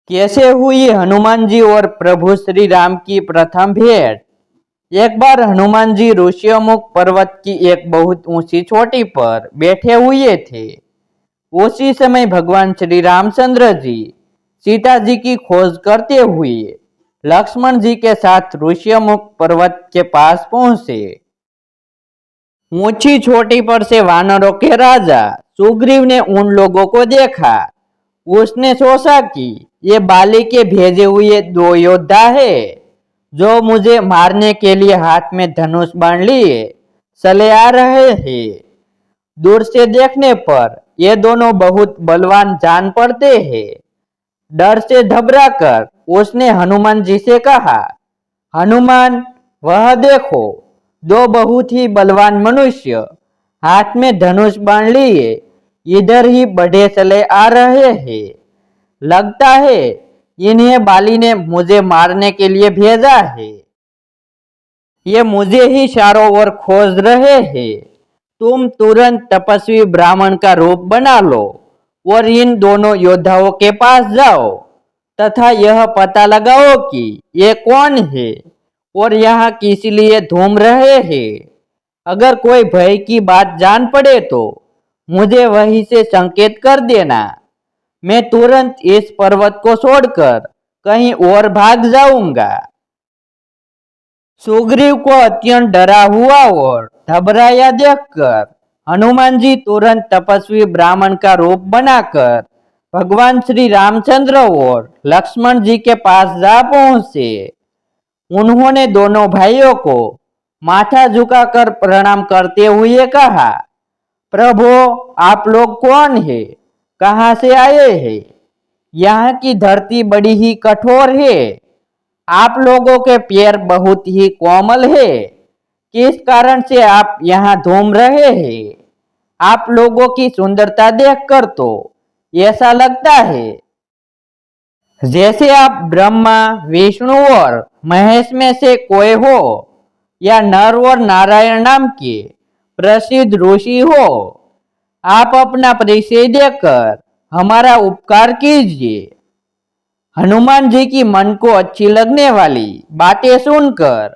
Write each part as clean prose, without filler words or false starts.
कैसे हुई हनुमान जी और प्रभु श्री राम की प्रथम भेंट। एक बार हनुमान जी ऋषिमुख पर्वत की एक बहुत ऊंची चोटी पर बैठे हुए थे। उसी समय भगवान श्री रामचंद्र जी सीता जी की खोज करते हुए लक्ष्मण जी के साथ ऋषिमुख पर्वत के पास पहुंचे। ऊंची चोटी पर से वानरों के राजा सुग्रीव ने उन लोगों को देखा। उसने सोचा कि ये बाली के भेजे हुए दो योद्धा है जो मुझे मारने के लिए हाथ में धनुष बाण लिए चले आ रहे हैं। दूर से देखने पर ये दोनों बहुत बलवान जान पड़ते हैं। डर से घबराकर उसने हनुमान जी से कहा, हनुमान, वह देखो, दो बहुत ही बलवान मनुष्य हाथ में धनुष बाण लिए इधर ही बढ़े चले आ रहे हैं। लगता है इन्हें बाली ने मुझे मारने के लिए भेजा है। ये मुझे ही चारों ओर खोज रहे हैं। तुम तुरंत तपस्वी ब्राह्मण का रूप बना लो और इन दोनों योद्धाओं के पास जाओ तथा यह पता लगाओ कि ये कौन है और यहाँ किस लिए घूम रहे हैं। अगर कोई भय की बात जान पड़े तो मुझे वहीं से संकेत कर देना। मैं तुरंत इस पर्वत को छोड़कर कहीं और भाग जाऊंगा। सुग्रीव को अत्यंत डरा हुआ और घबराया देखकर हनुमान जी तुरंत तपस्वी ब्राह्मण का रूप बनाकर भगवान श्री रामचंद्र और लक्ष्मण जी के पास जा पहुंचे। उन्होंने दोनों भाइयों को माथा झुकाकर प्रणाम करते हुए कहा, प्रभु, आप लोग कौन है, कहाँ से आए हैं? यहाँ की धरती बड़ी ही कठोर है। आप लोगों के पैर बहुत ही कोमल है। किस कारण से आप यहाँ घूम रहे हैं? आप लोगों की सुंदरता देखकर तो ऐसा लगता है जैसे आप ब्रह्मा, विष्णु और महेश में से कोई हो या नर और नारायण नाम के प्रसिद्ध ऋषि हो। आप अपना परिचय देकर हमारा उपकार कीजिए। हनुमान जी की मन को अच्छी लगने वाली बातें सुनकर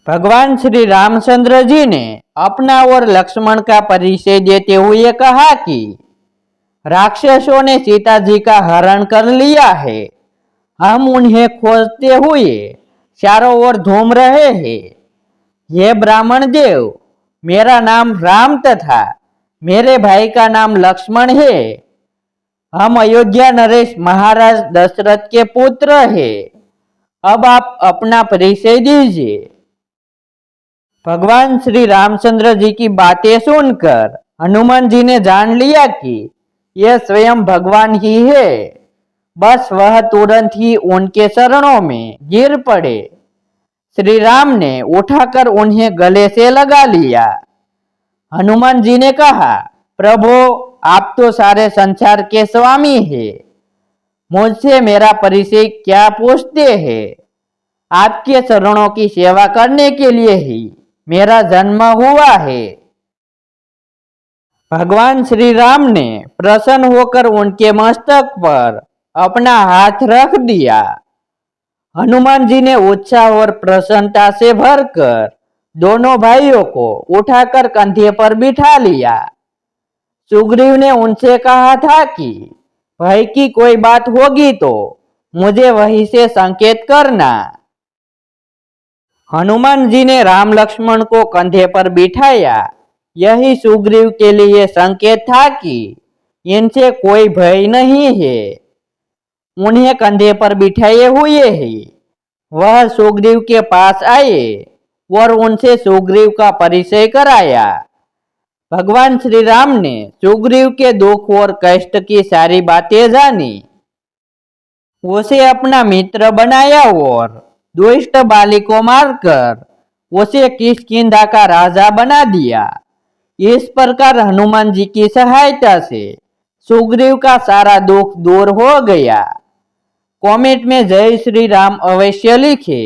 भगवान श्री रामचंद्र जी ने अपना और लक्ष्मण का परिचय देते हुए कहा कि राक्षसों ने सीता जी का हरण कर लिया है। हम उन्हें खोजते हुए चारों ओर घूम रहे हैं। ये ब्राह्मण देव, मेरा नाम राम तथा मेरे भाई का नाम लक्ष्मण है। हम अयोध्या नरेश महाराज दशरथ के पुत्र हैं। अब आप अपना परिचय दीजिए। भगवान श्री रामचंद्र जी की बातें सुनकर हनुमान जी ने जान लिया कि यह स्वयं भगवान ही है। बस वह तुरंत ही उनके चरणों में गिर पड़े। श्री राम ने उठाकर उन्हें गले से लगा लिया। हनुमान जी ने कहा, प्रभु, आप तो सारे संसार के स्वामी हैं। मुझसे मेरा परिचय क्या पूछते हैं? आपके चरणों की सेवा करने के लिए ही मेरा जन्म हुआ है। भगवान श्री राम ने प्रसन्न होकर उनके मस्तक पर अपना हाथ रख दिया। हनुमान जी ने उत्साह और प्रसन्नता से भरकर दोनों भाइयों को उठाकर कंधे पर बिठा लिया। सुग्रीव ने उनसे कहा था कि भय की कोई बात होगी तो मुझे वहीं से संकेत करना। हनुमान जी ने राम लक्ष्मण को कंधे पर बिठाया। यही सुग्रीव के लिए संकेत था कि इनसे कोई भय नहीं है। उन्हें कंधे पर बिठाए हुए ही वह सुग्रीव के पास आए और उनसे सुग्रीव का परिचय कराया। भगवान श्री राम ने सुग्रीव के दुख और कष्ट की सारी बातें जानी। उसे अपना मित्र बनाया और दुष्ट बाली को मारकर उसे किष्किंधा का राजा बना दिया। इस प्रकार हनुमान जी की सहायता से सुग्रीव का सारा दुख दूर हो गया। कमेंट में जय श्री राम अवश्य लिखे।